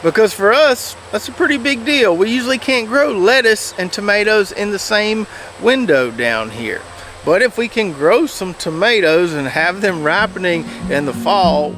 because for us, that's a pretty big deal. We usually can't grow lettuce and tomatoes in the same window down here. But if we can grow some tomatoes and have them ripening in the fall.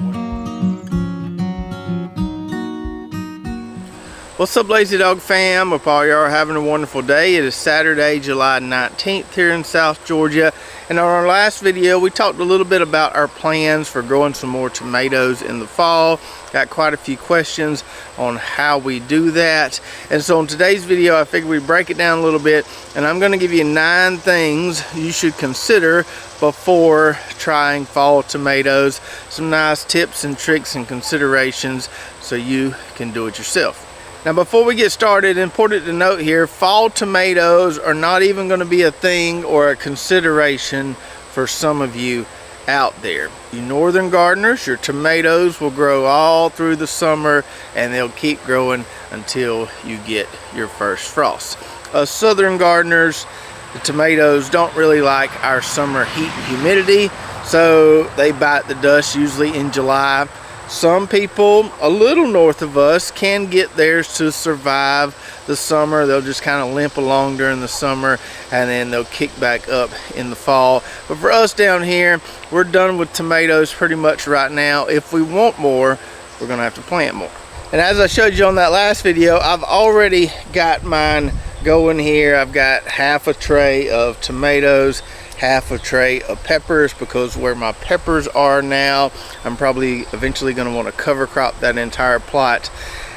What's up, Lazy Dog fam? Hope all y'all are having a wonderful day. It is Saturday, July 19th here in South Georgia. And on our last video, we talked a little bit about our plans for growing some more tomatoes in the fall. Got quite a few questions on how we do that. And so in today's video, I figured we'd break it down a little bit. And I'm gonna give you 9 things you should consider before trying fall tomatoes. Some nice tips and tricks and considerations so you can do it yourself. Now, before we get started, important to note here, fall tomatoes are not even going to be a thing or a consideration for some of you out there. You northern gardeners, your tomatoes will grow all through the summer and they'll keep growing until you get your first frost. Us southern gardeners, the tomatoes don't really like our summer heat and humidity, so they bite the dust usually in July. Some people a little north of us can get theirs to survive the summer. They'll just kind of limp along during the summer and then they'll kick back up in the fall. But for us down here, we're done with tomatoes pretty much right now. If we want more, we're gonna have to plant more. And as I showed you on that last video, I've already got mine going here. I've got half a tray of tomatoes, half a tray of peppers, because where my peppers are now, I'm probably eventually going to want to cover crop that entire plot,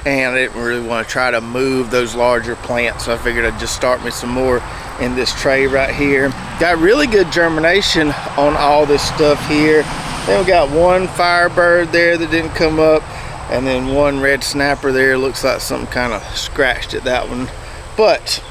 and I didn't really want to try to move those larger plants, so I figured I'd just start me some more in this tray right here. Got really good germination on all this stuff here. Then we got one firebird there that didn't come up, and then one red snapper there. Looks like something kind of scratched at that one, but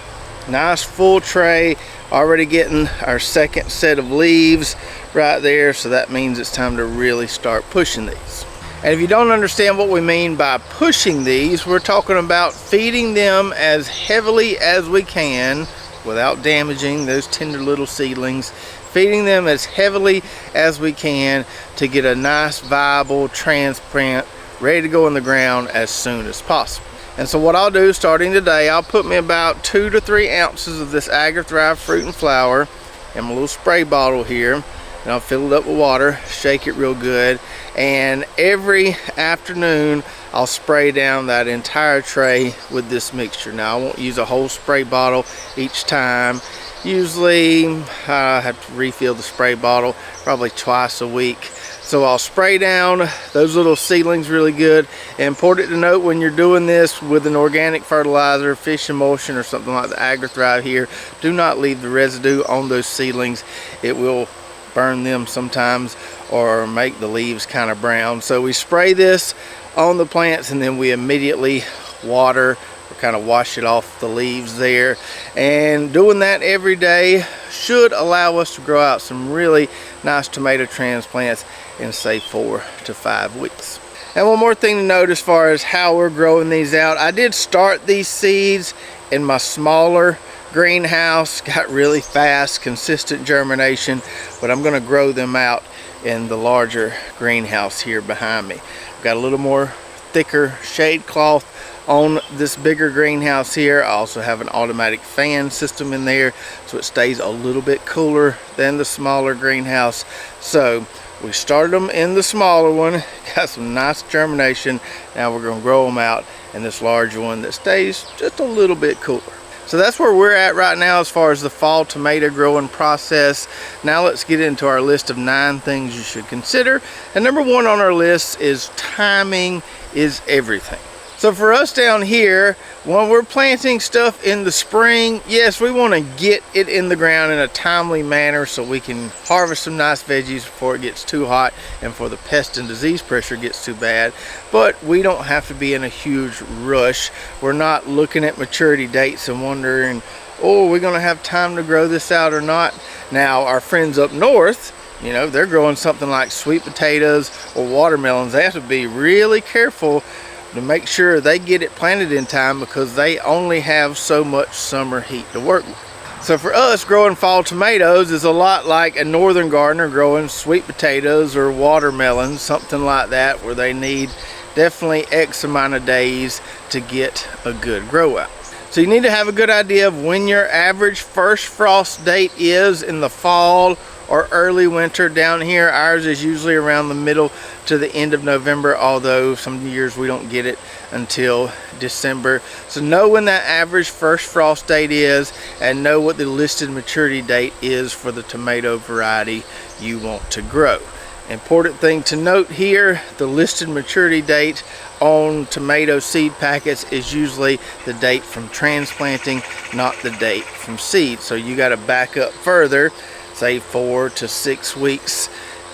nice full tray. Already getting our second set of leaves right there, so that means it's time to really start pushing these. And if you don't understand what we mean by pushing these, we're talking about feeding them as heavily as we can without damaging those tender little seedlings. Feeding them as heavily as we can to get a nice viable transplant ready to go in the ground as soon as possible. And so what I'll do starting today, I'll put me about 2 to 3 ounces of this Agri-Thrive fruit and flour in my little spray bottle here, and I'll fill it up with water, shake it real good, and every afternoon I'll spray down that entire tray with this mixture. Now I won't use a whole spray bottle each time. Usually I have to refill the spray bottle probably twice a week. So I'll spray down those little seedlings really good. Important to note, when you're doing this with an organic fertilizer, fish emulsion, or something like the Agri-Thrive here, do not leave the residue on those seedlings. It will burn them sometimes or make the leaves kind of brown. So we spray this on the plants and then we immediately water or kind of wash it off the leaves there. And doing that every day should allow us to grow out some really nice tomato transplants in say 4 to 5 weeks. And one more thing to note as far as how we're growing these out, I did start these seeds in my smaller greenhouse, got really fast, consistent germination, but I'm going to grow them out in the larger greenhouse here behind me. I've got a little more thicker shade cloth on this bigger greenhouse here. I also have an automatic fan system in there, so it stays a little bit cooler than the smaller greenhouse. So we started them in the smaller one, got some nice germination. Now we're going to grow them out in this larger one that stays just a little bit cooler. So that's where we're at right now as far as the fall tomato growing process. Now let's get into our list of 9 things you should consider. And number 1 on our list is timing is everything. So for us down here, when we're planting stuff in the spring, yes, we want to get it in the ground in a timely manner so we can harvest some nice veggies before it gets too hot and before the pest and disease pressure gets too bad. But we don't have to be in a huge rush. We're not looking at maturity dates and wondering, oh, are we going to have time to grow this out or not? Now, our friends up north, you know, they're growing something like sweet potatoes or watermelons. They have to be really careful to make sure they get it planted in time because they only have so much summer heat to work with. So for us, growing fall tomatoes is a lot like a northern gardener growing sweet potatoes or watermelons, something like that, where they need definitely X amount of days to get a good grow out. So you need to have a good idea of when your average first frost date is in the fall or early winter. Down here, ours is usually around the middle to the end of November, although some years we don't get it until December. So know when that average first frost date is, and know what the listed maturity date is for the tomato variety you want to grow. Important thing to note here, the listed maturity date on tomato seed packets is usually the date from transplanting, not the date from seed. So you got to back up further, say 4 to 6 weeks,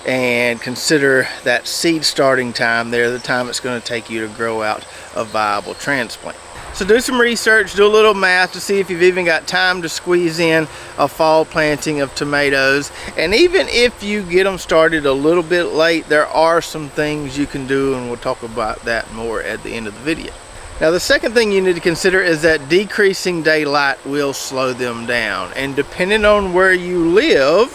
and consider that seed starting time there, the time it's going to take you to grow out a viable transplant. So do some research, do a little math to see if you've even got time to squeeze in a fall planting of tomatoes. And even if you get them started a little bit late, there are some things you can do, and we'll talk about that more at the end of the video. Now, the second thing you need to consider is that decreasing daylight will slow them down. And depending on where you live,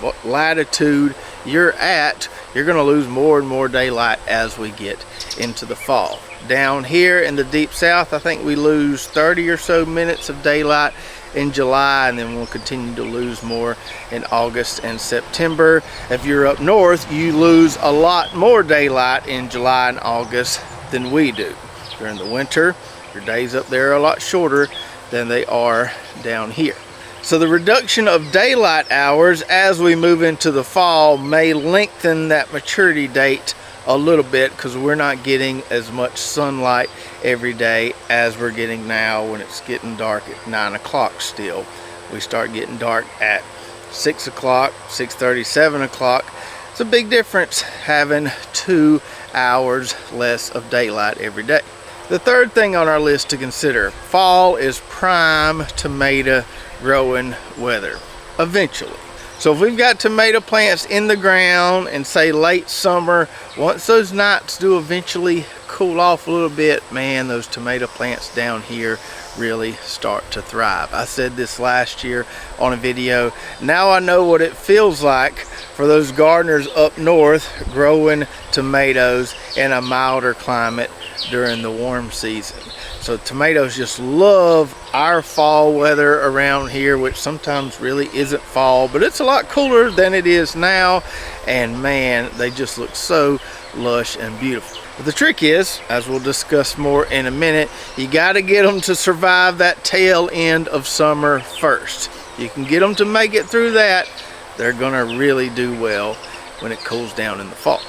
what latitude you're at, you're going to lose more and more daylight as we get into the fall. Down here in the deep south, I think we lose 30 or so minutes of daylight in July, and then we'll continue to lose more in August and September. If you're up north, you lose a lot more daylight in July and August than we do. During the winter, your days up there are a lot shorter than they are down here. So the reduction of daylight hours as we move into the fall may lengthen that maturity date a little bit, because we're not getting as much sunlight every day as we're getting now when it's getting dark at 9 o'clock still. We start getting dark at 6 o'clock, 6:30, 7 o'clock. It's a big difference having 2 hours less of daylight every day. The third thing on our list to consider, fall is prime tomato growing weather, eventually. So if we've got tomato plants in the ground and say late summer, once those nights do eventually cool off a little bit, man, those tomato plants down here really start to thrive. I said this last year on a video. Now I know what it feels like for those gardeners up north growing tomatoes in a milder climate during the warm season. So tomatoes just love our fall weather around here, which sometimes really isn't fall, but it's a lot cooler than it is now. And man, they just look so lush and beautiful. But the trick is, as we'll discuss more in a minute, you got to get them to survive that tail end of summer first. You can get them to make it through that, they're gonna really do well when it cools down in the fall.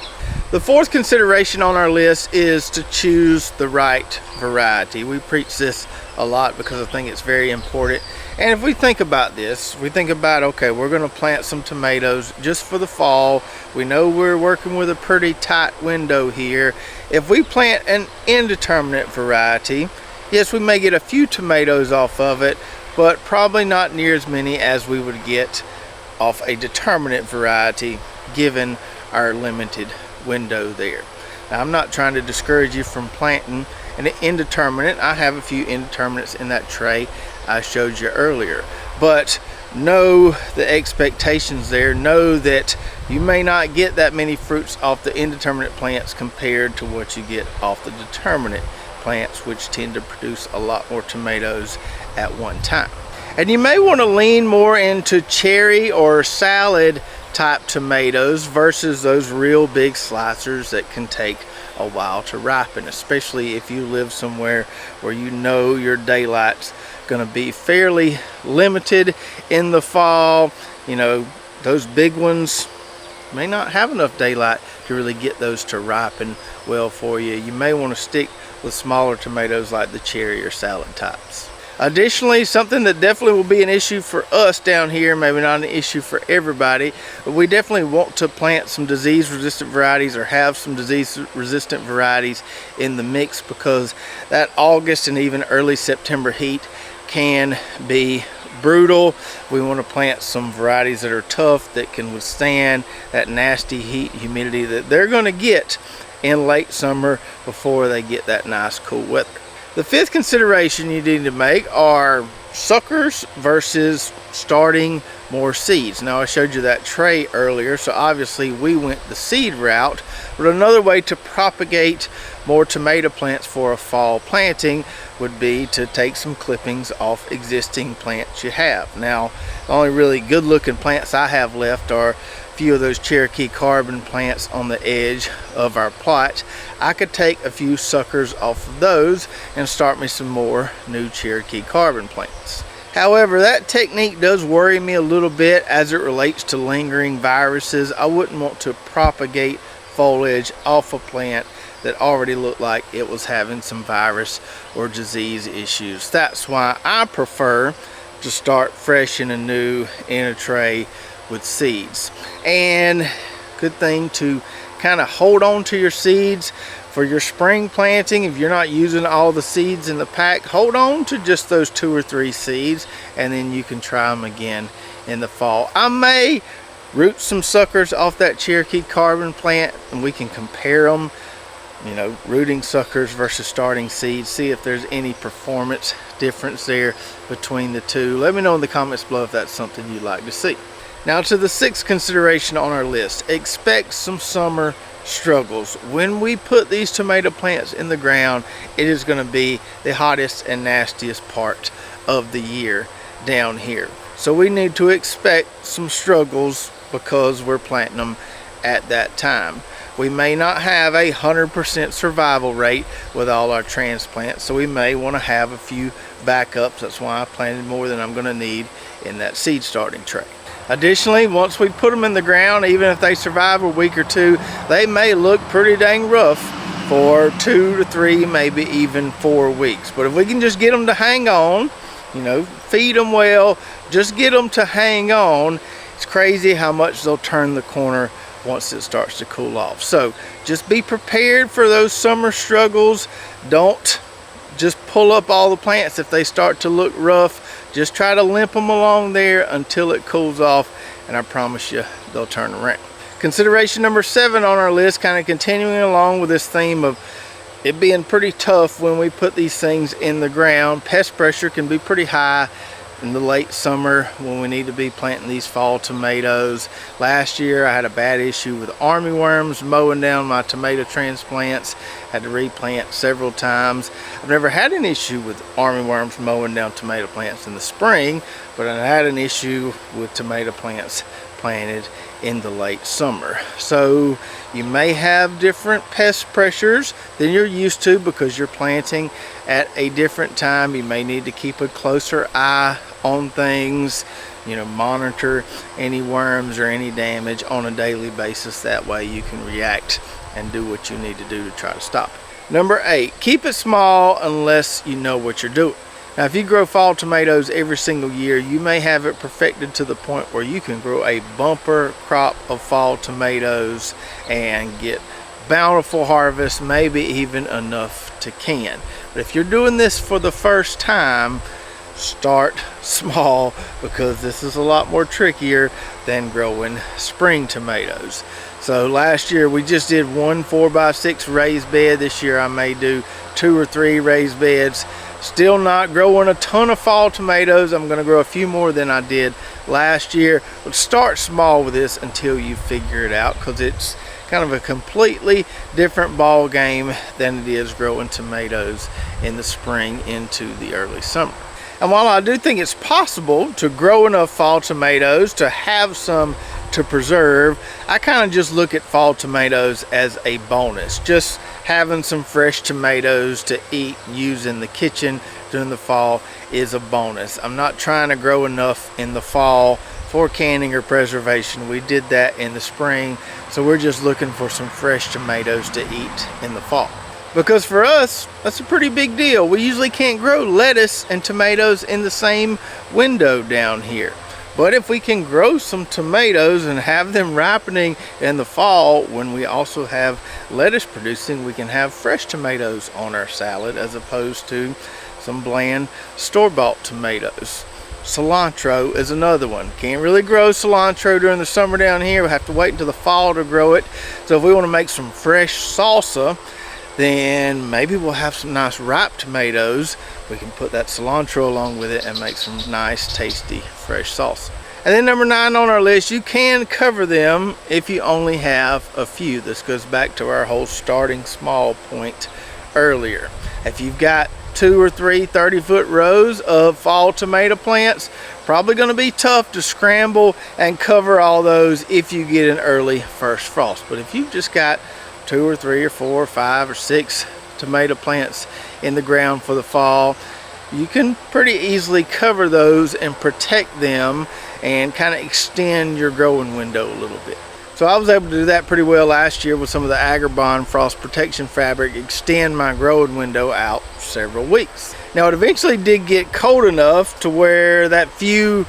The fourth consideration on our list is to choose the right variety. We preach this a lot because I think it's very important. And if we think about this, we think about, okay, we're going to plant some tomatoes just for the fall. We know we're working with a pretty tight window here. If we plant an indeterminate variety, yes, we may get a few tomatoes off of it, but probably not near as many as we would get off a determinate variety given our limited window there. Now, I'm not trying to discourage you from planting an indeterminate. I have a few indeterminates in that tray I showed you earlier, but know the expectations there. Know that you may not get that many fruits off the indeterminate plants compared to what you get off the determinate plants, which tend to produce a lot more tomatoes at one time. And you may want to lean more into cherry or salad type tomatoes versus those real big slicers that can take a while to ripen, especially if you live somewhere where you know your daylight's going to be fairly limited in the fall. You know, those big ones may not have enough daylight to really get those to ripen well for you. You may want to stick with smaller tomatoes like the cherry or salad types. Additionally, something that definitely will be an issue for us down here, maybe not an issue for everybody, but we definitely want to plant some disease-resistant varieties or have some disease-resistant varieties in the mix, because that August and even early September heat can be brutal. We want to plant some varieties that are tough, that can withstand that nasty heat, humidity that they're going to get in late summer before they get that nice cool weather. The fifth consideration you need to make are suckers versus starting more seeds. Now I showed you that tray earlier, so obviously we went the seed route, but another way to propagate more tomato plants for a fall planting would be to take some clippings off existing plants you have. Now the only really good looking plants I have left are a few of those Cherokee carbon plants on the edge of our plot. I could take a few suckers off of those and start me some more new Cherokee carbon plants. However, that technique does worry me a little bit as it relates to lingering viruses. I wouldn't want to propagate foliage off a plant that already looked like it was having some virus or disease issues. That's why I prefer to start fresh and anew in a tray with seeds. And good thing to kind of hold on to your seeds for your spring planting. If you're not using all the seeds in the pack, hold on to just those 2 or 3 seeds, and then you can try them again in the fall. I may root some suckers off that Cherokee carbon plant and we can compare them, you know, rooting suckers versus starting seeds, see if there's any performance difference there between the two. Let me know in the comments below if that's something you'd like to see. Now to the 6th consideration on our list, expect some summer struggles. When we put these tomato plants in the ground, it is going to be the hottest and nastiest part of the year down here. So we need to expect some struggles because we're planting them at that time. We may not have a 100% survival rate with all our transplants, so we may want to have a few backups. That's why I planted more than I'm going to need in that seed starting tray. Additionally, once we put them in the ground, even if they survive a week or two, they may look pretty dang rough for 2 to 3, maybe even 4 weeks. But if we can just get them to hang on, you know, feed them well, just get them to hang on, it's crazy how much they'll turn the corner once it starts to cool off. So just be prepared for those summer struggles. Don't just pull up all the plants if they start to look rough. Just try to limp them along there until it cools off, and I promise you they'll turn around. Consideration number 7 on our list, kind of continuing along with this theme of it being pretty tough when we put these things in the ground. Pest pressure can be pretty high in the late summer when we need to be planting these fall tomatoes. Last year I had a bad issue with armyworms mowing down my tomato transplants. Had to replant several times. I've never had an issue with armyworms mowing down tomato plants in the spring, but I had an issue with tomato plants planted in the late summer. So you may have different pest pressures than you're used to because you're planting at a different time. You may need to keep a closer eye on things, you know, monitor any worms or any damage on a daily basis. That way you can react and do what you need to do to try to stop it. Number 8, keep it small unless you know what you're doing. Now, if you grow fall tomatoes every single year, you may have it perfected to the point where you can grow a bumper crop of fall tomatoes and get bountiful harvest, maybe even enough to can. But if you're doing this for the first time, start small because this is a lot more trickier than growing spring tomatoes. So last year we just did 1 4x6 raised bed. This year I may do 2 or 3 raised beds. Still not growing a ton of fall tomatoes. I'm going to grow a few more than I did last year. But start small with this until you figure it out, because it's kind of a completely different ball game than it is growing tomatoes in the spring into the early summer. And while I do think it's possible to grow enough fall tomatoes to have some to preserve, I kind of just look at fall tomatoes as a bonus. Just having some fresh tomatoes to eat, use in the kitchen during the fall is a bonus. I'm not trying to grow enough in the fall for canning or preservation. We did that in the spring, so we're just looking for some fresh tomatoes to eat in the fall. Because for us, that's a pretty big deal. We usually can't grow lettuce and tomatoes in the same window down here. But if we can grow some tomatoes and have them ripening in the fall, when we also have lettuce producing, we can have fresh tomatoes on our salad as opposed to some bland store-bought tomatoes. Cilantro is another one. Can't really grow cilantro during the summer down here. We have to wait until the fall to grow it. So if we want to make some fresh salsa, then maybe we'll have some nice ripe tomatoes. We can put that cilantro along with it and make some nice tasty fresh sauce. And then number 9 on our list, you can cover them if you only have a few. This goes back to our whole starting small point earlier. If you've got 2 or 3 30-foot rows of fall tomato plants, probably going to be tough to scramble and cover all those if you get an early first frost. But if you've just got 2 or 3 or 4 or 5 or 6 tomato plants in the ground for the fall, you can pretty easily cover those and protect them and kind of extend your growing window a little bit. So I was able to do that pretty well last year with some of the Agribond frost protection fabric, extend my growing window out several weeks. Now it eventually did get cold enough to where that few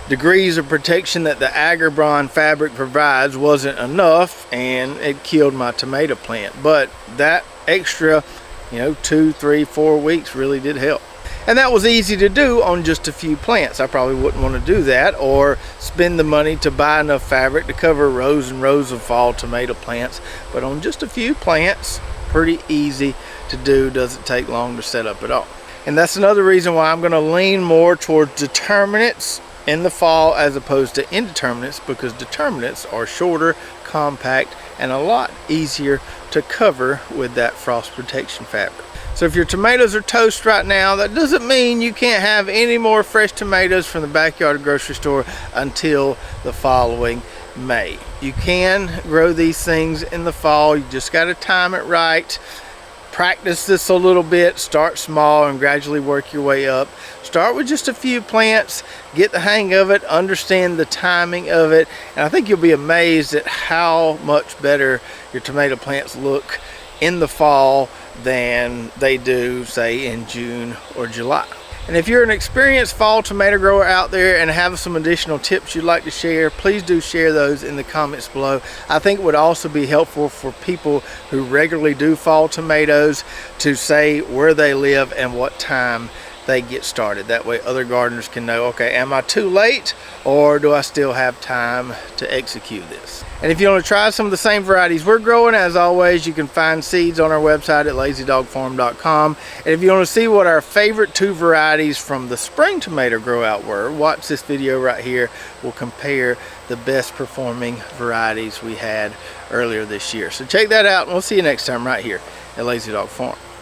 degrees of protection that the Agribond fabric provides wasn't enough, and it killed my tomato plant. But that extra, 2, 3, 4 weeks really did help. And that was easy to do on just a few plants. I probably wouldn't want to do that or spend the money to buy enough fabric to cover rows and rows of fall tomato plants. But on just a few plants, pretty easy to do, doesn't take long to set up at all. And that's another reason why I'm going to lean more towards determinates in the fall as opposed to indeterminates, because determinates are shorter, compact, and a lot easier to cover with that frost protection fabric. So if your tomatoes are toast right now, that doesn't mean you can't have any more fresh tomatoes from the backyard grocery store until the following May. You can grow these things in the fall. You just got to time it right. Practice this a little bit. Start small and gradually work your way up. Start with just a few plants, get the hang of it, understand the timing of it, and I think you'll be amazed at how much better your tomato plants look in the fall than they do, say, in June or July. And if you're an experienced fall tomato grower out there and have some additional tips you'd like to share, please do share those in the comments below. I think it would also be helpful for people who regularly do fall tomatoes to say where they live and what time they get started. That way other gardeners can know, okay, am I too late or do I still have time to execute this? And if you want to try some of the same varieties we're growing, as always, you can find seeds on our website at lazydogfarm.com. And if you want to see what our favorite 2 varieties from the spring tomato grow out were, watch this video right here. We'll compare the best performing varieties we had earlier this year. So check that out, and we'll see you next time right here at Lazy Dog Farm.